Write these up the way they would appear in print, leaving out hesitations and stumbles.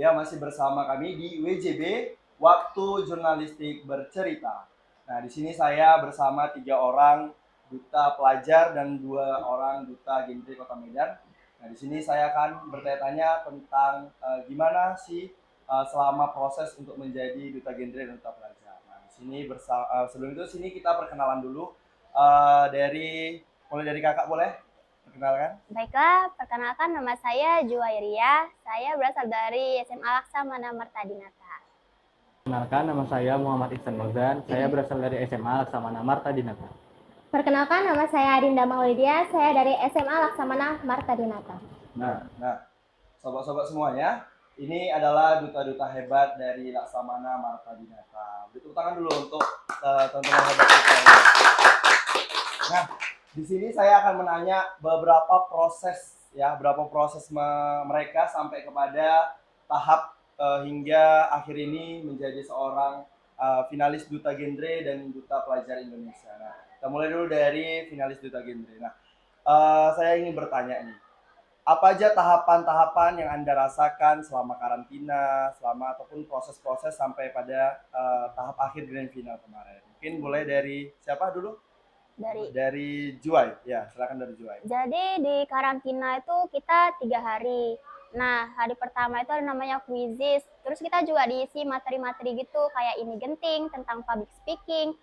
Ya, masih bersama kami di WJB, Waktu Jurnalistik Bercerita. Nah, di sini saya bersama 3 orang duta pelajar dan 2 orang duta genre Kota Medan. Nah, di sini saya akan bertanya-tanya tentang gimana sih selama proses untuk menjadi duta genre dan duta pelajar. Nah, di sini sebelum itu sini kita perkenalan dulu mulai dari kakak boleh perkenalkan? Baiklah, perkenalkan nama saya Juwairia. Saya berasal dari SMA Laksamana Martadinata. Perkenalkan, nama saya Muhammad Ihsan Mauzan. Saya berasal dari SMA Laksamana Martadinata. Perkenalkan, nama saya Adinda Maulidia. Saya dari SMA Laksamana Martadinata. Nah, sobat-sobat semuanya, ini adalah duta-duta hebat dari Laksamana Martadinata. Beri tepuk tangan dulu untuk teman-teman hebat kita. Nah, di sini saya akan menanya beberapa proses mereka sampai kepada tahap hingga akhir ini menjadi seorang finalis duta genre dan duta pelajar Indonesia. Nah, kita mulai dulu dari finalis duta genre. Nah, saya ingin bertanya nih, apa aja tahapan-tahapan yang Anda rasakan selama karantina, ataupun proses-proses sampai pada tahap akhir grand final kemarin? Mungkin mulai dari siapa dulu? Dari Juwai, ya silakan dari Juwai. Jadi di karantina itu kita 3 hari. Nah, hari pertama itu ada namanya quizzes. Terus kita juga diisi materi-materi gitu kayak ini genting tentang public speaking.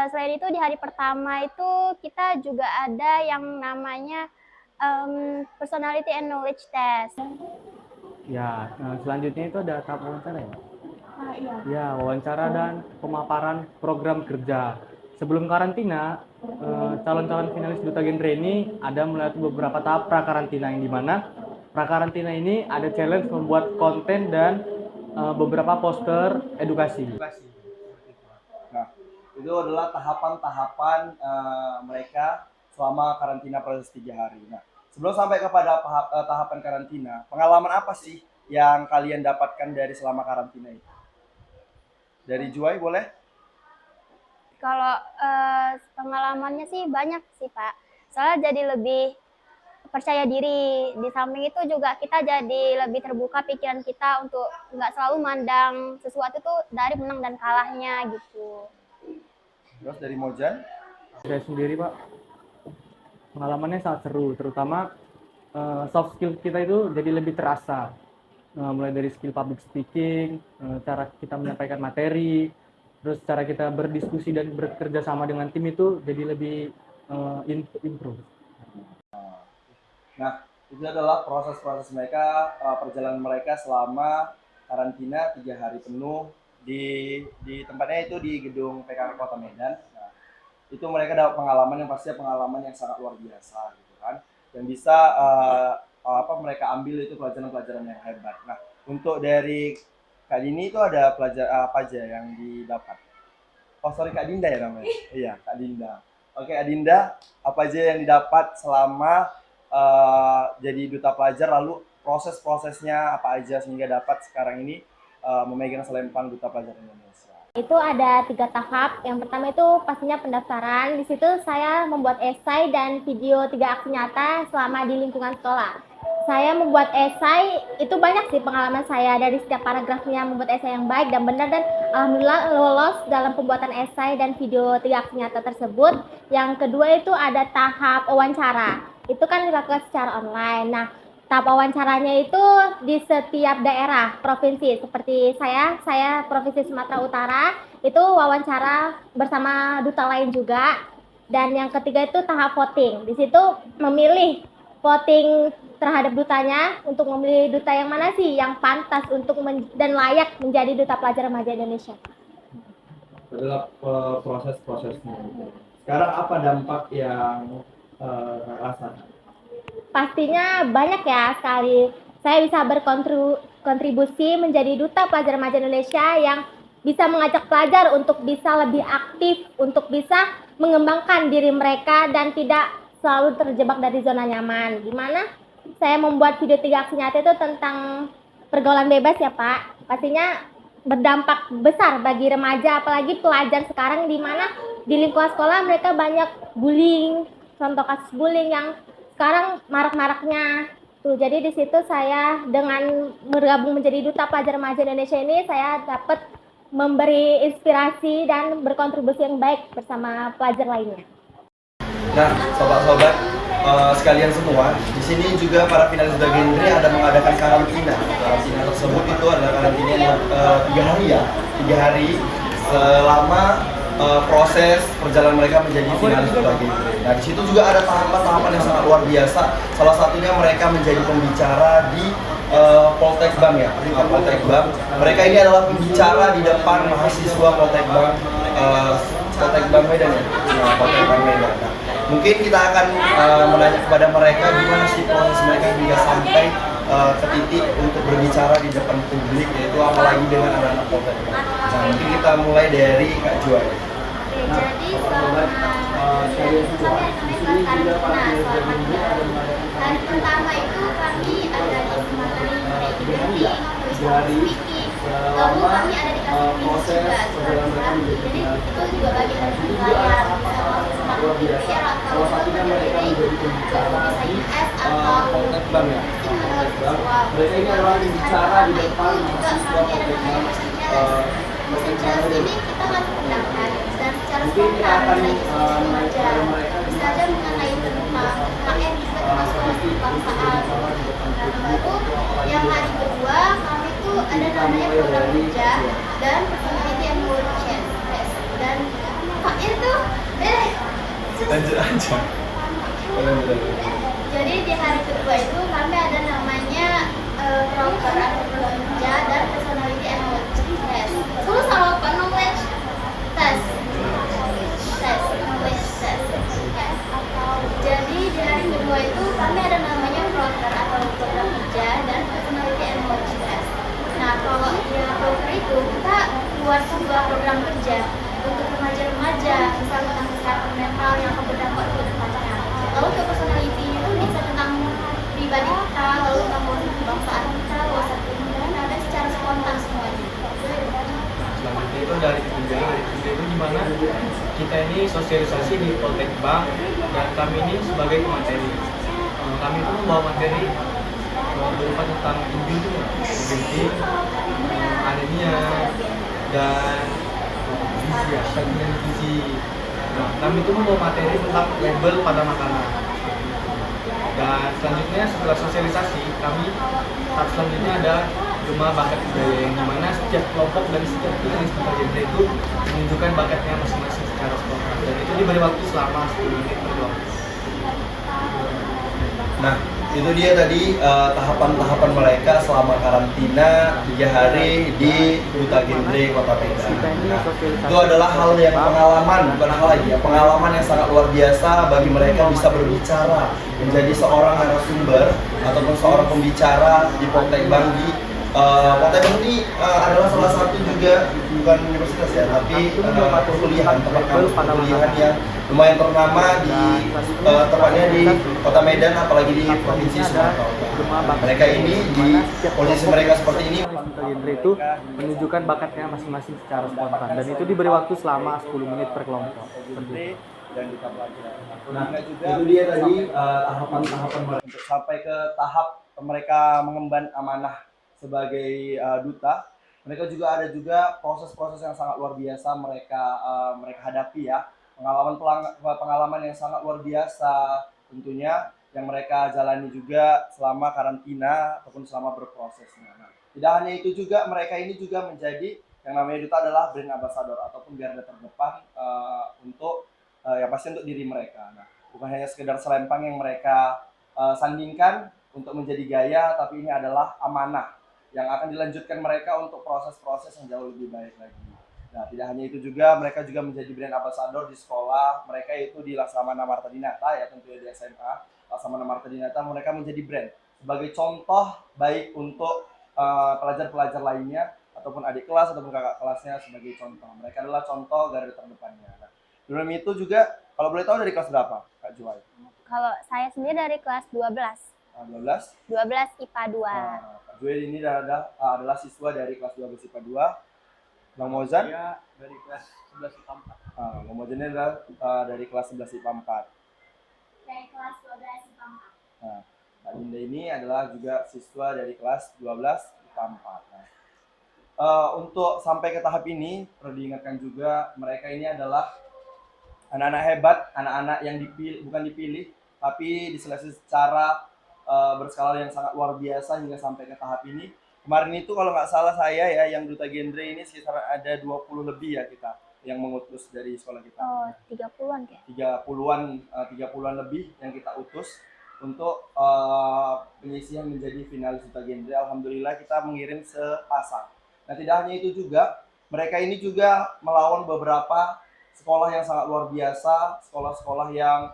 Selain itu di hari pertama itu kita juga ada yang namanya personality and knowledge test. Ya, selanjutnya itu ada tahap wawancara ya? Iya. Ya, wawancara dan pemaparan program kerja. Sebelum karantina, calon-calon finalis duta genre ini ada melewati beberapa tahap prakarantina yang dimana prakarantina ini ada challenge membuat konten dan beberapa poster edukasi. Nah, itu adalah tahapan-tahapan mereka selama karantina proses 3 hari. Nah, sebelum sampai kepada tahapan karantina, pengalaman apa sih yang kalian dapatkan dari selama karantina itu? Dari Juwai boleh? Kalau pengalamannya sih banyak sih Pak. Soalnya jadi lebih percaya diri. Di samping itu juga kita jadi lebih terbuka pikiran kita untuk nggak selalu mandang sesuatu tuh dari menang dan kalahnya gitu. Terus dari Mojan? Saya sendiri Pak, pengalamannya sangat seru, terutama soft skill kita itu jadi lebih terasa. Mulai dari skill public speaking, cara kita menyampaikan materi, terus cara kita berdiskusi dan bekerja sama dengan tim itu jadi lebih improve. Nah, itu adalah proses-proses mereka, perjalanan mereka selama karantina 3 hari penuh di tempatnya itu di gedung PKK Kota Medan. Nah, itu mereka dapat pengalaman yang pastinya pengalaman yang sangat luar biasa gitu kan, yang bisa mereka ambil itu pelajaran-pelajaran yang hebat. Nah, untuk dari Kak Dini itu ada pelajaran apa aja yang didapat? Oh sorry, Kak Dinda ya namanya? Iya, Kak Dinda. Oke, Kak Dinda, apa aja yang didapat selama jadi duta pelajar, lalu proses-prosesnya apa aja sehingga dapat sekarang ini memegang selempang duta pelajar Indonesia? Itu ada 3 tahap. Yang pertama itu pastinya pendaftaran. Di situ saya membuat esai dan video 3 aksi nyata selama di lingkungan sekolah. Saya membuat esai, itu banyak sih pengalaman saya dari setiap paragrafnya membuat esai yang baik dan benar, dan alhamdulillah lolos dalam pembuatan esai dan video 3 aksi nyata tersebut. Yang kedua itu ada tahap wawancara. Itu kan dilakukan secara online. Nah, tahap wawancaranya itu di setiap daerah provinsi, seperti saya Provinsi Sumatera Utara, itu wawancara bersama duta lain juga. Dan yang ketiga itu tahap voting. Di situ memilih voting terhadap dutanya untuk memilih duta yang mana sih yang pantas untuk dan layak menjadi duta pelajar remaja Indonesia. Adalah proses-prosesnya. Sekarang apa dampak yang rasakan? Pastinya banyak ya sekali. Saya bisa berkontribusi menjadi duta pelajar remaja Indonesia yang bisa mengajak pelajar untuk bisa lebih aktif, untuk bisa mengembangkan diri mereka dan tidak selalu terjebak dari zona nyaman. Dimana saya membuat video 3 aksi nyata itu tentang pergaulan bebas ya Pak. Pastinya berdampak besar bagi remaja, apalagi pelajar sekarang, di mana di lingkungan sekolah mereka banyak bullying, contoh kasus bullying yang sekarang marak-maraknya Tuh, jadi di situ saya dengan bergabung menjadi Duta Pelajar Remaja Indonesia ini, saya dapat memberi inspirasi dan berkontribusi yang baik bersama pelajar lainnya. Nah, sobat-sobat sekalian semua, di sini juga para finalis Duta Genre ada mengadakan karantina. Karantina tersebut itu adalah karantina yang 3 hari ya, 3 hari selama proses perjalanan mereka menjadi finalis Duta Genre. Nah, di situ juga ada tahapan-tahapan yang sangat luar biasa. Salah satunya mereka menjadi pembicara di Poltekbang ya, Poltekbang. Mereka ini adalah pembicara di depan mahasiswa Poltekbang, Poltekbang Medan ya, Poltekbang Medan. Nah, mungkin kita akan menanya kepada mereka gimana sih proses mereka hingga sampai ke titik untuk berbicara di depan publik, yaitu apalagi dengan anak-anak Poltekbang. Nah, mungkin kita mulai dari Kak Joy. Jadi selama kami karantina selama 3 hari. Hari pertama itu kami ada di materi speaking, speaking. Lalu kami ada dikasih quiz juga kira-kira. Jadi itu juga bagian dari penilaian. Bisa PR atau bisa IS atau Mereka ini adalah bicara di depan mahasiswa Poltekbang. Secara ini kita harus pendapat dan secara spontan kita belajar misalnya mengenai tentang KM kita termasuk kebangsaan. Lalu yang hari kedua kami tuh ada namanya program kerja dan personality and world test dan KM tuh Lanjut aja. jadi di hari kedua itu kami ada namanya program kerja dan personality and world test. Terus kalau knowledge test. Jadi di hari kedua itu kami ada namanya program atau program kerja dan personality and work test. Nah, kalau di program itu kita buat sebuah program kerja untuk remaja-remaja, misal tentang kesehatan mental yang akan berdampak ke depannya. Lalu untuk personality itu bisa tentang pribadi kita, lalu tentang kebangsaan kita, wawasan keilmuan, ada secara spontan semuanya. Selanjutnya itu dari ketiga itu gimana kita ini sosialisasi di Poltekbang dan kami ini sebagai pemateri. Kami itu membawa materi berupa tentang inti, anemia dan gizi. Nah, kami itu membawa materi tentang label pada makanan. Dan selanjutnya setelah sosialisasi tahap selanjutnya ada Gema Bakat Budaya yang dimana setiap kelompok dan setiap finalis Duta Genre itu menunjukkan bakatnya masing-masing secara spontan dan itu diberi waktu selama 10 menit per kelompok. Nah, itu dia tadi tahapan-tahapan mereka selama karantina 3 hari di Duta Genre Kota Medan. Nah, itu adalah hal yang pengalaman, bukan hal lagi ya, pengalaman yang sangat luar biasa bagi mereka bisa berbicara, menjadi seorang narasumber ataupun seorang pembicara di Poltekbang di Poltekbang ini adalah salah satu juga bukan universitas ya, tapi tempat perkuliahan yang lumayan ternama di tepatnya di Kota Medan, apalagi di Provinsi Sumatera Utara. Mereka ini di posisi mereka seperti ini. Duta Genre itu menunjukkan bakatnya masing-masing secara spontan dan itu diberi waktu selama 10 menit per kelompok. Dan kita pelajari. Nah, itu dia tadi tahapan-tahapan untuk sampai ke tahap mereka mengemban amanah sebagai duta. Mereka juga ada proses-proses yang sangat luar biasa mereka hadapi ya. Pengalaman yang sangat luar biasa tentunya yang mereka jalani juga selama karantina ataupun selama berprosesnya. Nah, tidak hanya itu juga, mereka ini juga menjadi yang namanya duta adalah brand ambassador ataupun garda terdepan untuk yang pasti untuk diri mereka. Nah, bukan hanya sekedar selempang yang mereka sandingkan untuk menjadi gaya, tapi ini adalah amanah yang akan dilanjutkan mereka untuk proses-proses yang jauh lebih baik lagi. Nah, tidak hanya itu juga, mereka juga menjadi brand ambassador di sekolah. Mereka itu di Laksamana Marta Dinata ya, tentunya di SMA Laksamana Marta Dinata, mereka menjadi brand sebagai contoh baik untuk pelajar-pelajar lainnya ataupun adik kelas ataupun kakak kelasnya sebagai contoh. Mereka adalah contoh garda terdepannya. Nah, sebelum itu juga, kalau boleh tahu dari kelas berapa, Kak Juwai? Kalau saya sendiri dari kelas 12. 12? 12 IPA 2. Kak Juwai ini adalah siswa dari kelas 12 IPA 2. Bang Mozan? Saya dari kelas 11 IPA 4. Bang Mozan ini adalah dari kelas 11 IPA 4. Dari kelas 12 IPA 4. Nah, Kak Dinda ini adalah juga siswa dari kelas 12 IPA 4. Nah, untuk sampai ke tahap ini perlu diingatkan juga mereka ini adalah anak-anak hebat, anak-anak yang bukan dipilih tapi diseleksi secara berskala yang sangat luar biasa hingga sampai ke tahap ini. Kemarin itu kalau nggak salah saya ya yang duta genre ini sekitar ada 20 lebih ya kita yang mengutus dari sekolah kita. Oh, 30-an kayak. 30-an lebih yang kita utus untuk penyisihan menjadi finalis duta genre. Alhamdulillah kita mengirim sepasang. Nah, tidak hanya itu juga, mereka ini juga melawan beberapa sekolah yang sangat luar biasa, sekolah-sekolah yang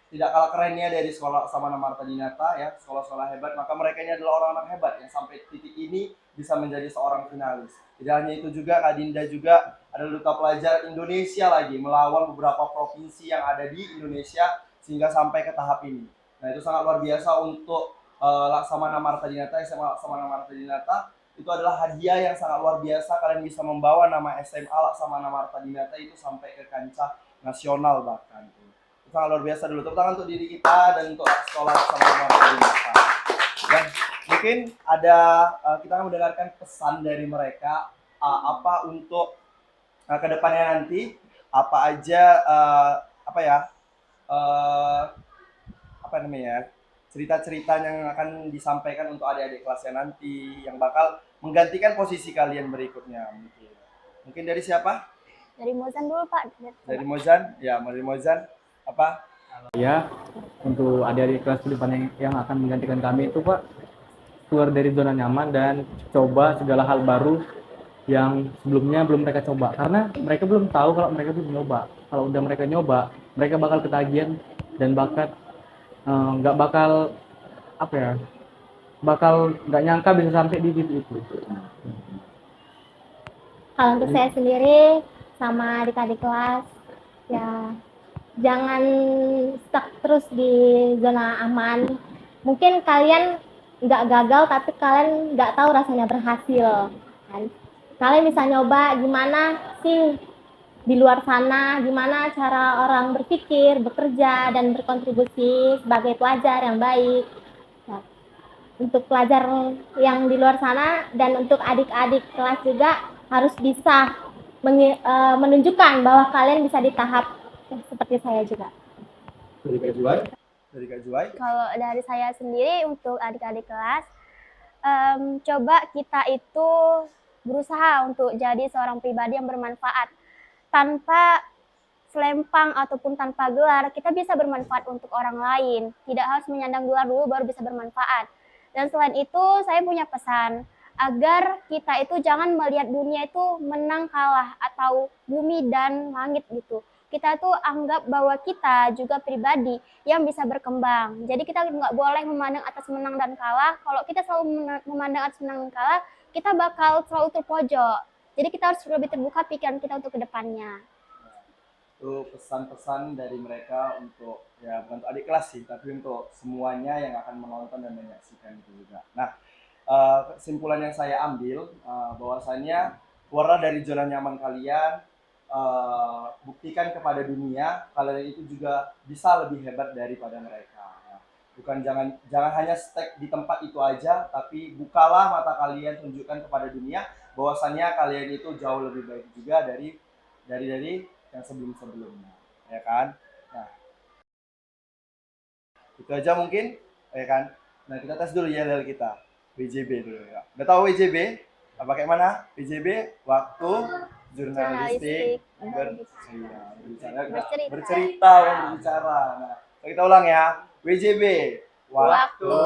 tidak kalah kerennya dari sekolah Laksamana Marta Dinata ya, sekolah-sekolah hebat. Maka mereka ini adalah orang-orang hebat yang sampai titik ini bisa menjadi seorang finalis. Tidak hanya itu juga, Kak Dinda juga adalah duta pelajar Indonesia lagi melawan beberapa provinsi yang ada di Indonesia sehingga sampai ke tahap ini. Nah, itu sangat luar biasa untuk Laksamana Marta Dinata, SMA Laksamana Marta Dinata. Itu adalah hadiah yang sangat luar biasa. Kalian bisa membawa nama SMA Laksamana Marta Dinata itu sampai ke kancah nasional bahkan. Itu sangat luar biasa dulu. Tepuk tangan untuk diri kita dan untuk sekolah Laksamana Marta Dinata. Dan mungkin ada kita akan mendengarkan pesan dari mereka apa untuk kedepannya nanti, apa aja cerita-cerita yang akan disampaikan untuk adik-adik kelasnya nanti yang bakal menggantikan posisi kalian berikutnya. Mungkin dari siapa? Dari Mozan dulu, Pak. Dari Mozan? Ya, dari Mozan. Apa? Ya, untuk adik-adik kelas kedepan yang akan menggantikan kami itu Pak, keluar dari zona nyaman dan coba segala hal baru yang sebelumnya belum mereka coba. Karena mereka belum tahu kalau mereka belum nyoba. Kalau udah mereka nyoba, mereka bakal ketagihan dan nggak bakal nggak nyangka bisa sampai di titik itu. Kalau untuk saya sendiri sama adik-adik kelas, ya jangan stuck terus di zona aman. Mungkin kalian nggak gagal, tapi kalian nggak tahu rasanya berhasil. Kan? Kalian bisa nyoba gimana sih di luar sana, gimana cara orang berpikir, bekerja, dan berkontribusi sebagai pelajar yang baik. Nah, untuk pelajar yang di luar sana dan untuk adik-adik kelas juga harus bisa menunjukkan bahwa kalian bisa di tahap seperti saya juga. Dari Kak Juwai? Dari Kak Juwai? Kalau dari saya sendiri untuk adik-adik kelas, coba kita itu berusaha untuk jadi seorang pribadi yang bermanfaat. Tanpa selempang ataupun tanpa gelar, kita bisa bermanfaat untuk orang lain. Tidak harus menyandang gelar dulu baru bisa bermanfaat. Dan selain itu, saya punya pesan agar kita itu jangan melihat dunia itu menang kalah atau bumi dan langit gitu. Kita tuh anggap bahwa kita juga pribadi yang bisa berkembang. Jadi kita nggak boleh memandang atas menang dan kalah. Kalau kita selalu memandang atas menang dan kalah, kita bakal selalu terpojok. Jadi kita harus lebih terbuka pikiran kita untuk kedepannya. Itu pesan-pesan dari mereka untuk ya bukan untuk adik kelas sih, tapi untuk semuanya yang akan menonton dan menyaksikan itu juga. Nah, kesimpulan yang saya ambil bahwasannya keluarlah dari zona nyaman kalian, buktikan kepada dunia kalian itu juga bisa lebih hebat daripada mereka. Bukan jangan hanya stuck di tempat itu aja, tapi bukalah mata kalian, tunjukkan kepada dunia bahwasannya kalian itu jauh lebih baik juga dari yang sebelum-sebelumnya, ya kan? Nah, itu aja mungkin, ya kan? Nah, kita tes dulu ya dari kita, WJB dulu ya. Udah tahu WJB? Pakai mana? WJB, waktu jurnalistik bercerita. Nah, kita ulang ya. WJB, Waktu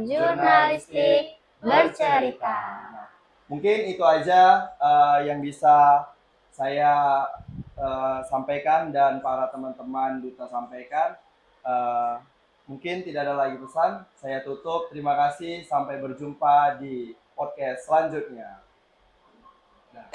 jurnalistik bercerita. Nah, mungkin itu aja yang bisa saya sampaikan dan para teman-teman duta sampaikan. Mungkin tidak ada lagi pesan. Saya tutup. Terima kasih. Sampai berjumpa di podcast selanjutnya. Nah.